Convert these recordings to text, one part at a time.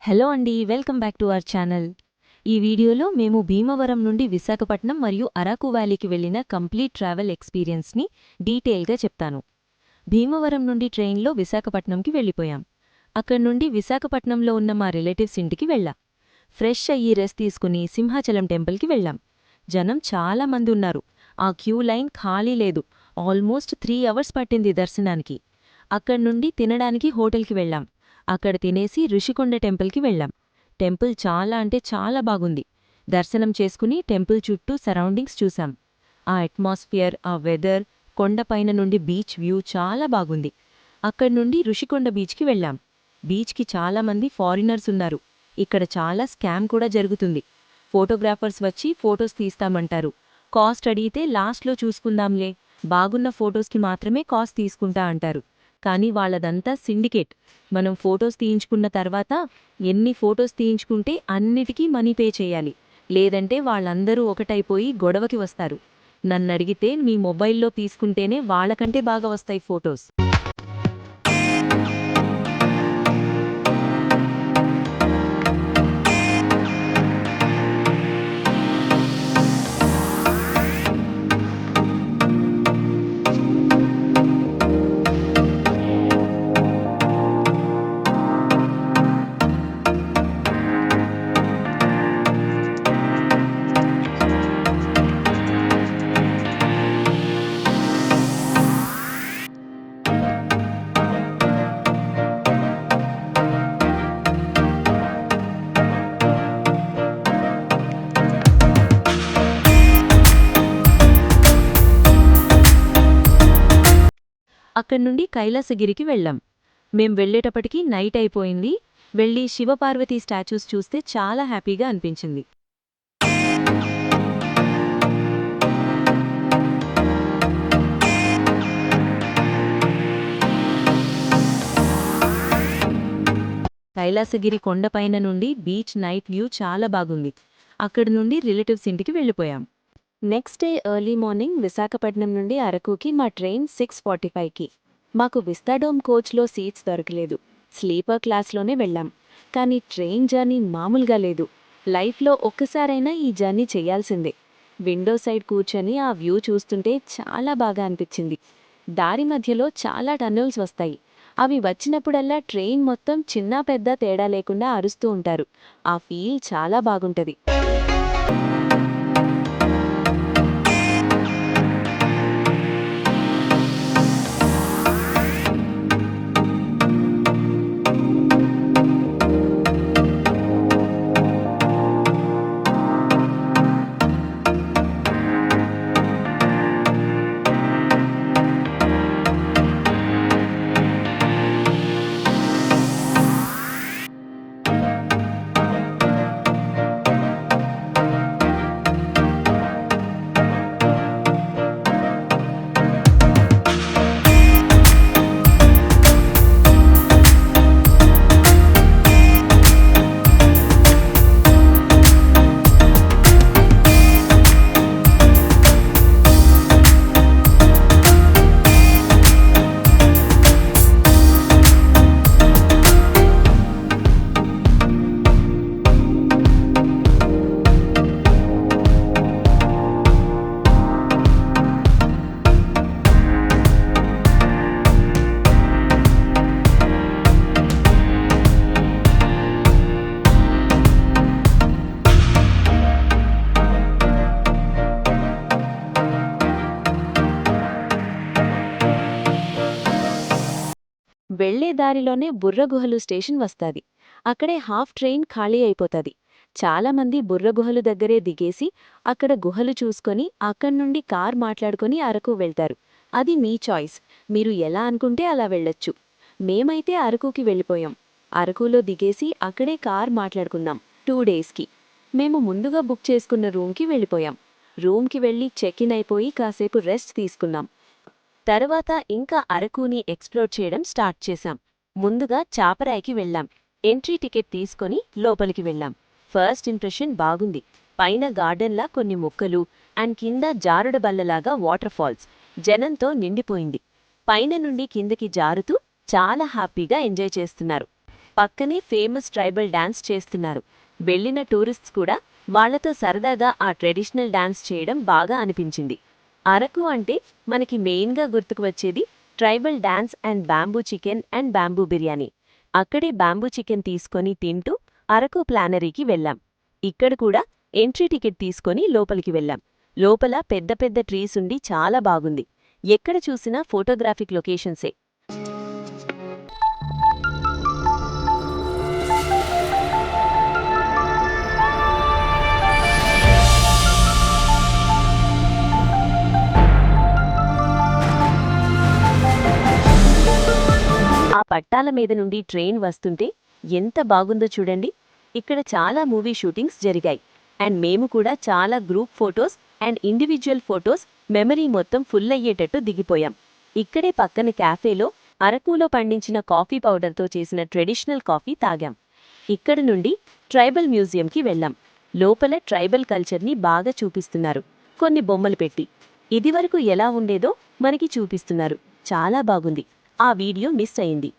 Hello అండి, welcome back to our channel. ఈ వీడియోలో మేము భీమవరం నుండి విశాఖపట్నం మరియు అరకు వ్యాలీకి వెళ్లిన కంప్లీట్ ట్రావెల్ ఎక్స్పీరియన్స్ని డీటెయిల్గా చెప్తాను. భీమవరం నుండి ట్రైన్లో విశాఖపట్నంకి వెళ్ళిపోయాం. అక్కడి నుండి విశాఖపట్నంలో ఉన్న మా రిలేటివ్స్ ఇంటికి వెళ్ళాం. ఫ్రెష్ అయ్యి రెస్ట్ తీసుకుని సింహాచలం టెంపుల్కి వెళ్ళాం. జనం చాలా మంది ఉన్నారు. ఆ క్యూ లైన్ ఖాళీ లేదు. ఆల్మోస్ట్ 3 అవర్స్ పట్టింది దర్శనానికి. అక్కడి నుండి తినడానికి హోటల్కి వెళ్ళాం. అక్కడ తినేసి ఋషికొండ టెంపుల్కి వెళ్ళాం. టెంపుల్ చాలా బాగుంది. దర్శనం చేసుకుని టెంపుల్ చుట్టూ సరౌండింగ్స్ చూశాం. ఆ అట్మాస్ఫియర్, ఆ వెదర్, కొండపైన నుండి బీచ్ వ్యూ చాలా బాగుంది. అక్కడి నుండి ఋషికొండ బీచ్కి వెళ్ళాం. బీచ్కి చాలామంది ఫారినర్స్ ఉన్నారు. ఇక్కడ చాలా స్కామ్ కూడా జరుగుతుంది. ఫోటోగ్రాఫర్స్ వచ్చి ఫోటోస్ తీస్తామంటారు. కాస్ట్ అడిగితే లాస్ట్లో చూసుకుందాంలే, బాగున్న ఫోటోస్కి మాత్రమే కాస్ట్ తీసుకుంటా అంటారు. కానీ వాళ్ళదంతా సిండికేట్. మనం ఫోటోస్ తీయించుకున్న తర్వాత ఎన్ని ఫోటోస్ తీయించుకుంటే అన్నిటికీ మనీ పే చేయాలి. లేదంటే వాళ్ళందరూ ఒకటైపోయి గొడవకి వస్తారు. నన్నడిగితే మీ మొబైల్లో తీసుకుంటేనే వాళ్ళకంటే బాగా వస్తాయి ఫోటోస్. అక్కడి నుండి కైలాసగిరికి వెళ్ళాం. మేం వెళ్లేటప్పటికి నైట్ అయిపోయింది. వెళ్ళి శివపార్వతీ స్టాచ్యూస్ చూస్తే చాలా హ్యాపీగా అనిపించింది. కైలాసగిరి కొండపైన నుండి బీచ్ నైట్ వ్యూ చాలా బాగుంది. అక్కడి నుండి రిలేటివ్స్ ఇంటికి వెళ్ళిపోయాం. Next day early morning Visakhapatnam నుండి అరకుకి మా ట్రైన్ 6:45కి. మాకు విస్తాడోమ్ కోచ్లో సీట్స్ దొరకలేదు. స్లీపర్ క్లాస్లోనే వెళ్ళాం. కానీ ట్రైన్ జర్నీ మామూలుగా లేదు. లైఫ్లో ఒక్కసారైనా ఈ జర్నీ చెయ్యాల్సిందే. విండో సైడ్ కూర్చొని ఆ వ్యూ చూస్తుంటే చాలా బాగా అనిపించింది. దారి మధ్యలో చాలా టన్నెల్స్ వస్తాయి. అవి వచ్చినప్పుడల్లా ట్రైన్ మొత్తం చిన్న పెద్ద తేడా లేకుండా అరుస్తూ ఉంటారు. ఆ ఫీల్ చాలా బాగుంటది. వెళ్లే దారిలోనే బుర్రగుహలు స్టేషన్ వస్తాది. అక్కడే హాఫ్ ట్రైన్ ఖాళీ అయిపోతుంది. చాలామంది బుర్రగుహలు దగ్గరే దిగేసి అక్కడ గుహలు చూసుకొని అక్కడ్నుండి కార్ మాట్లాడుకొని అరకు వెళ్తారు. అది మీ చాయిస్. మీరు ఎలా అనుకుంటే అలా వెళ్ళొచ్చు. మేమైతే అరకుకి వెళ్ళిపోయాం. అరకులో దిగేసి అక్కడే కార్ మాట్లాడుకున్నాం 2 డేస్కి. మేము ముందుగా బుక్ చేసుకున్న రూమ్కి వెళ్ళిపోయాం. రూమ్కి వెళ్ళి చెక్ ఇన్ అయిపోయి కాసేపు రెస్ట్ తీసుకున్నాం. తర్వాత ఇంకా అరకుని ఎక్స్ప్లోర్ చేయడం స్టార్ట్ చేశాం. ముందుగా చాపరాయికి వెళ్ళాం. ఎంట్రీ టికెట్ తీసుకొని లోపలికి వెళ్ళాం. ఫస్ట్ ఇంప్రెషన్ బాగుంది. పైన గార్డెన్లా కొన్ని మొక్కలు అండ్ కింద జారుడ బల్లలాగా వాటర్ ఫాల్స్. జనంతో నిండిపోయింది. పైన నుండి కిందకి జారుతూ చాలా హ్యాపీగా ఎంజాయ్ చేస్తున్నారు. పక్కనే ఫేమస్ ట్రైబల్ డాన్స్ చేస్తున్నారు. వెళ్ళిన టూరిస్ట్స్ కూడా వాళ్లతో సరదాగా ఆ ట్రెడిషనల్ డాన్స్ చేయడం బాగా అనిపించింది. అరకు అంటే మనకి మెయిన్గా గుర్తుకు వచ్చేది tribal dance and bamboo chicken and bamboo biryani. అక్కడే బ్యాంబూ చికెన్ తీసుకొని తింటూ అరకు ప్లానరీకి వెళ్ళాం. ఇక్కడ కూడా ఎంట్రీ టికెట్ తీసుకొని లోపలికి వెళ్ళాం. లోపల పెద్ద పెద్ద ట్రీస్ ఉండి చాలా బాగుంది. ఎక్కడ చూసినా ఫోటోగ్రాఫిక్ లొకేషన్సే. ఆ పట్టాల మీద నుండి ట్రైన్ వస్తుంటే ఎంత బాగుందో చూడండి. ఇక్కడ చాలా మూవీ షూటింగ్స్ జరిగాయి. అండ్ మేము కూడా చాలా group photos and individual photos memory మొత్తం ఫుల్ అయ్యేటట్టు దిగిపోయాం. ఇక్కడే పక్కన క్యాఫేలో అరకులో పండించిన కాఫీ పౌడర్తో చేసిన ట్రెడిషనల్ కాఫీ తాగాం. ఇక్కడ నుండి ట్రైబల్ మ్యూజియంకి వెళ్ళాం. లోపల ట్రైబల్ కల్చర్ని బాగా చూపిస్తున్నారు, కొన్ని బొమ్మలు పెట్టి. ఇదివరకు ఎలా ఉండేదో మనకి చూపిస్తున్నారు. చాలా బాగుంది. ఆ వీడియో మిస్ అయింది.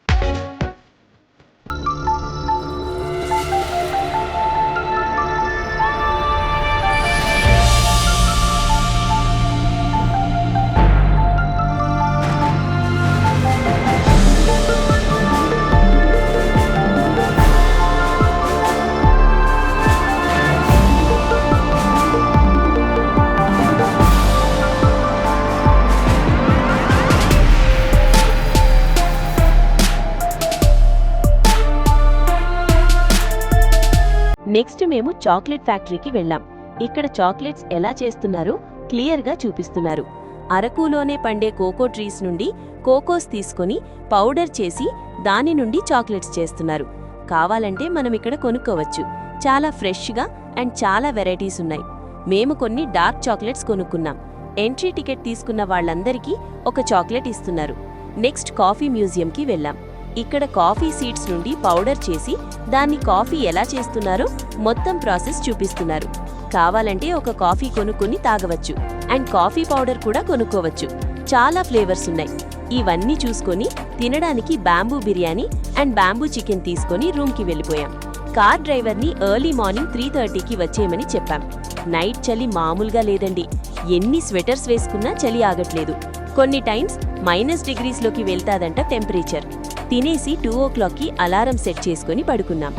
నెక్స్ట్ మేము చాక్లెట్ ఫ్యాక్టరీకి వెళ్ళాం. ఇక్కడ చాక్లెట్స్ ఎలా చేస్తున్నారో క్లియర్గా చూపిస్తున్నారు. అరకులోనే పండే కోకో ట్రీస్ నుండి కోకోస్ తీసుకొని పౌడర్ చేసి దాని నుండి చాక్లెట్స్ చేస్తున్నారు. కావాలంటే మనం ఇక్కడ కొనుక్కోవచ్చు. చాలా ఫ్రెష్గా అండ్ చాలా వెరైటీస్ ఉన్నాయి. మేము కొన్ని డార్క్ చాక్లెట్స్ కొనుక్కున్నాం. ఎంట్రీ టికెట్ తీసుకున్న వాళ్ళందరికీ ఒక చాక్లెట్ ఇస్తున్నారు. నెక్స్ట్ కాఫీ మ్యూజియంకి వెళ్ళాం. ఇక్కడ కాఫీ సీడ్స్ నుండి పౌడర్ చేసి దాన్ని కాఫీ ఎలా చేస్తున్నారో మొత్తం ప్రాసెస్ చూపిస్తున్నారు. కావాలంటే ఒక కాఫీ కొనుక్కొని తాగవచ్చు అండ్ కాఫీ పౌడర్ కూడా కొనుక్కోవచ్చు. చాలా ఫ్లేవర్స్ ఉన్నాయి. ఇవన్నీ చూసుకొని తినడానికి bamboo biryani and bamboo chicken తీసుకొని రూమ్కి వెళ్ళిపోయాం. కార్ డ్రైవర్ని ఎర్లీ మార్నింగ్ 3:30కి వచ్చేయమని చెప్పాం. నైట్ చలి మామూలుగా లేదండి. ఎన్ని స్వెటర్స్ వేసుకున్నా చలి ఆగట్లేదు. కొన్ని టైమ్స్ -డిగ్రీస్లోకి వెళ్తాదంట టెంపరేచర్. తినేసి 2:00కి అలారం సెట్ చేసుకుని పడుకున్నాం.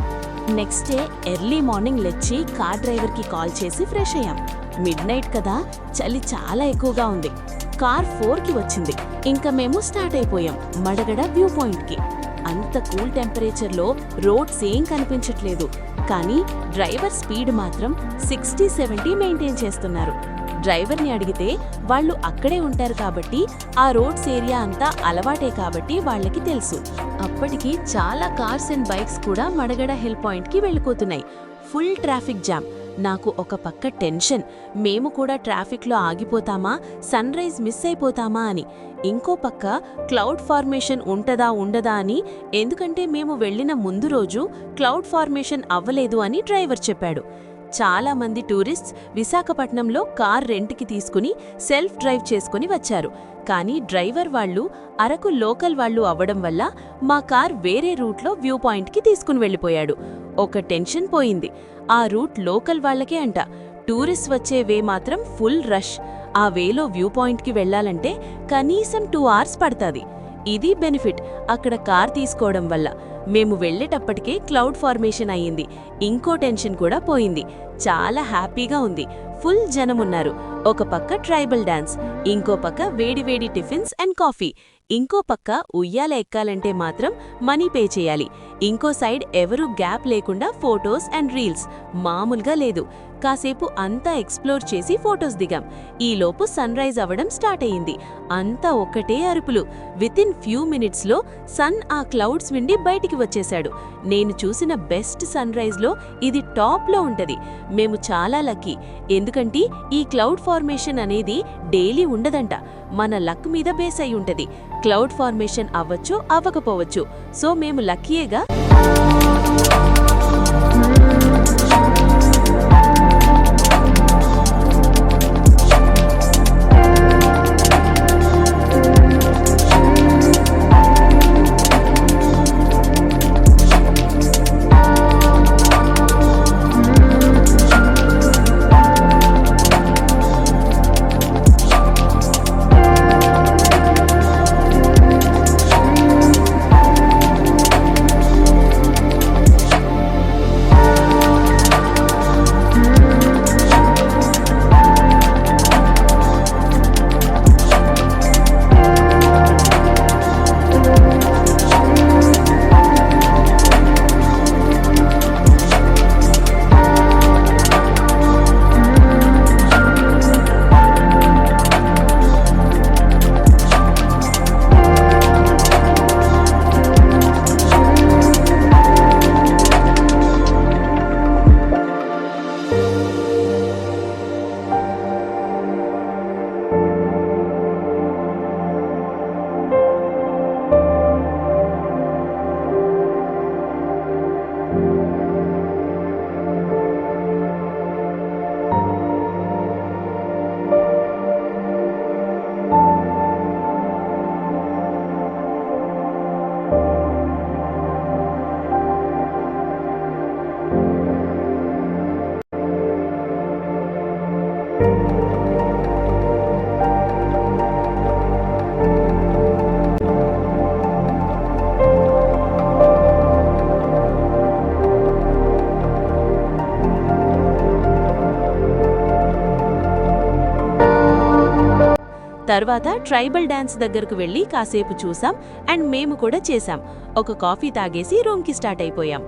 నెక్స్ట్ డే ఎర్లీ మార్నింగ్ లేచి కార్ డ్రైవర్కి కాల్ చేసి ఫ్రెష్ అయ్యాం. మిడ్ నైట్ కదా, చలి చాలా ఎక్కువగా ఉంది. కార్ 4కి వచ్చింది. ఇంకా మేము స్టార్ట్ అయిపోయాం మడగడ వ్యూ పాయింట్కి. అంత కూల్ టెంపరేచర్లో రోడ్స్ ఏం కనిపించట్లేదు, కానీ డ్రైవర్ స్పీడ్ మాత్రం 60-70 మెయింటైన్ చేస్తున్నారు. డ్రైవర్ని అడిగితే వాళ్ళు అక్కడే ఉంటారు కాబట్టి ఆ రోడ్స్ ఏరియా అంతా అలవాటే కాబట్టి వాళ్ళకి తెలుసు. అప్పటికి చాలా కార్స్ అండ్ బైక్స్ కూడా మడగడ హిల్ పాయింట్కి వెళ్ళిపోతున్నాయి. Full traffic jam. నాకు ఒక పక్క టెన్షన్, మేము కూడా ట్రాఫిక్లో ఆగిపోతామా, సన్ రైజ్ మిస్ అయిపోతామా అని. ఇంకో పక్క క్లౌడ్ ఫార్మేషన్ ఉంటదా ఉండదా అని, ఎందుకంటే మేము వెళ్ళిన ముందు రోజు క్లౌడ్ ఫార్మేషన్ అవ్వలేదు అని డ్రైవర్ చెప్పాడు. చాలా మంది టూరిస్ట్స్ విశాఖపట్నంలో కార్ రెంట్కి తీసుకుని సెల్ఫ్ డ్రైవ్ చేసుకుని వచ్చారు. కానీ డ్రైవర్ వాళ్ళు అరకు లోకల్ వాళ్ళు అవ్వడం వల్ల మా కార్ వేరే రూట్లో వ్యూ పాయింట్కి తీసుకుని వెళ్ళిపోయాడు. ఒక టెన్షన్ పోయింది. ఆ రూట్ లోకల్ వాళ్ళకే అంట. టూరిస్ట్ వచ్చే వే మాత్రం ఫుల్ రష్. ఆ వేలో వ్యూ పాయింట్కి వెళ్లాలంటే కనీసం 2 hours పడుతుంది. ఇది బెనిఫిట్ అక్కడ కార్ తీసుకోవడం వల్ల. మేము వెళ్లేటప్పటికే క్లౌడ్ ఫార్మేషన్ అయ్యింది. ఇంకో టెన్షన్ కూడా పోయింది. చాలా హ్యాపీగా ఉంది. ఫుల్ జనమున్నారు. ఒక పక్క ట్రైబల్ డాన్స్, ఇంకో పక్క వేడివేడి టిఫిన్స్ అండ్ కాఫీ, ఇంకో పక్క ఉయ్యాల ఎక్కాలంటే మాత్రం మనీ పే చేయాలి. ఇంకో సైడ్ ఎవరూ గ్యాప్ లేకుండా ఫోటోస్ అండ్ రీల్స్. మామూలుగా లేదు. కాసేపు అంతా ఎక్స్ప్లోర్ చేసి ఫోటోస్ దిగాం. ఈలోపు సన్ రైజ్ అవ్వడం స్టార్ట్ అయ్యింది. అంతా ఒక్కటే అరుపులు. వితిన్ ఫ్యూ మినిట్స్లో సన్ ఆ క్లౌడ్స్ నుండి బయటికి వచ్చేశాడు. నేను చూసిన బెస్ట్ సన్ రైజ్లో ఇది టాప్లో ఉంటది. మేము చాలా లక్కీ. ఎందుకంటే ఈ క్లౌడ్ ఫార్మేషన్ అనేది డైలీ ఉండదంట. మన లక్ మీద బేస్ అయి ఉంటది. క్లౌడ్ ఫార్మేషన్ అవ్వచ్చు, అవ్వకపోవచ్చు. సో మేము లక్కీయేగా. తర్వాత ట్రైబల్ డాన్స్ దగ్గరకు వెళ్ళి కాసేపు చూసాం అండ్ మేము కూడా చేశాం. ఒక కాఫీ తాగేసి రూమ్కి స్టార్ట్ అయిపోయాం.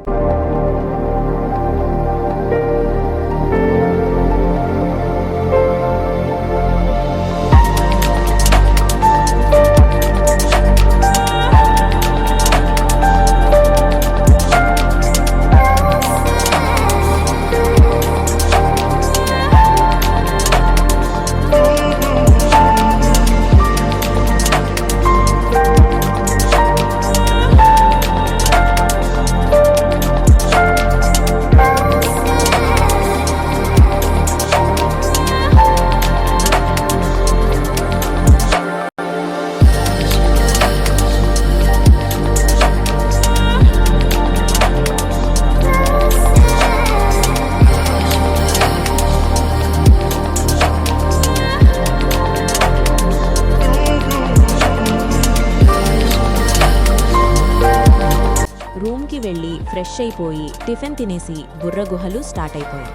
రూమ్కి వెళ్ళి ఫ్రెష్ అయిపోయి టిఫిన్ తినేసి బుర్ర గుహలు స్టార్ట్ అయిపోయాం.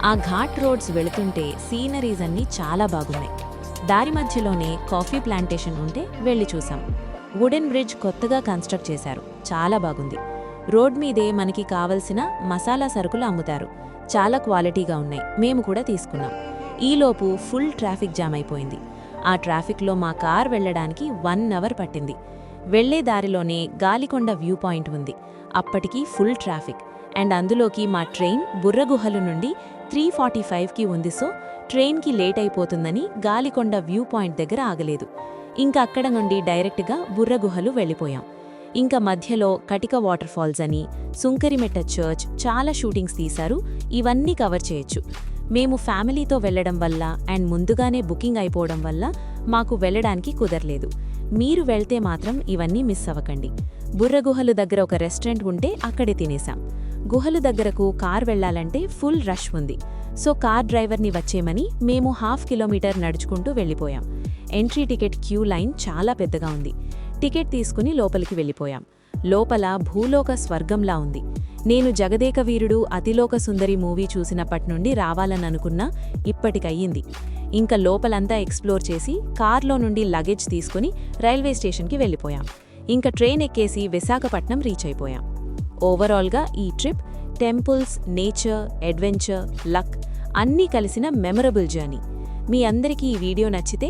ఆ ఘాట్ రోడ్స్ వెళుతుంటే సీనరీస్ అన్నీ చాలా బాగున్నాయి. దారి మధ్యలోనే కాఫీ ప్లాంటేషన్ ఉంటే వెళ్ళి చూసాం. వుడెన్ బ్రిడ్జ్ కొత్తగా కన్స్ట్రక్ట్ చేశారు, చాలా బాగుంది. రోడ్ మీదే మనకి కావలసిన మసాలా సరుకులు అమ్ముతారు, చాలా క్వాలిటీగా ఉన్నాయి. మేము కూడా తీసుకున్నాం. ఈలోపు ఫుల్ ట్రాఫిక్ జామ్ అయిపోయింది. ఆ ట్రాఫిక్లో మా కార్ వెళ్లడానికి 1 అవర్ పట్టింది. వెళ్లే దారిలోనే గాలికొండ వ్యూ పాయింట్ ఉంది. అప్పటికి ఫుల్ ట్రాఫిక్ అండ్ అందులోకి మా ట్రైన్ బుర్రగుహలు నుండి 3:45కి ఉంది. సో ట్రైన్కి లేట్ అయిపోతుందని గాలికొండ వ్యూ పాయింట్ దగ్గర ఆగలేదు. ఇంకా అక్కడ నుండి డైరెక్ట్గా బుర్రగుహలు వెళ్ళిపోయాం. ఇంకా మధ్యలో కటిక వాటర్ ఫాల్స్ అని, సుంకరిమెట్ట చర్చ్, చాలా షూటింగ్స్ తీశారు. ఇవన్నీ కవర్ చేయొచ్చు. మేము ఫ్యామిలీతో వెళ్లడం వల్ల అండ్ ముందుగానే బుకింగ్ అయిపోవడం వల్ల మాకు వెళ్లడానికి కుదరలేదు. మీరు వెళ్తే మాత్రం ఇవన్నీ మిస్ అవ్వకండి. బుర్రగుహలు దగ్గర ఒక రెస్టారెంట్ ఉంటే అక్కడే తినేశాం. గుహలు దగ్గరకు కార్ వెళ్లాలంటే ఫుల్ రష్ ఉంది. సో కార్ డ్రైవర్ని వచ్చేమని మేము 1/2 కిలోమీటర్ నడుచుకుంటూ వెళ్ళిపోయాం. ఎంట్రీ టికెట్ క్యూ లైన్ చాలా పెద్దగా ఉంది. టికెట్ తీసుకుని లోపలికి వెళ్ళిపోయాం. లోపల భూలోక స్వర్గంలా ఉంది. నేను జగదేక వీరుడు అతిలోక సుందరి మూవీ చూసినప్పటి నుండి రావాలననుకున్నా, ఇప్పటికయ్యింది. ఇంకా లోపలంతా ఎక్స్ప్లోర్ చేసి కార్లో నుండి లగేజ్ తీసుకుని రైల్వే స్టేషన్కి వెళ్ళిపోయాం. ఇంకా ట్రైన్ ఎక్కేసి విశాఖపట్నం రీచ్ అయిపోయాం. ఓవరాల్గా ఈ trip temples, nature, adventure, luck అన్నీ కలిసిన మెమరబుల్ జర్నీ. మీ అందరికీ ఈ వీడియో నచ్చితే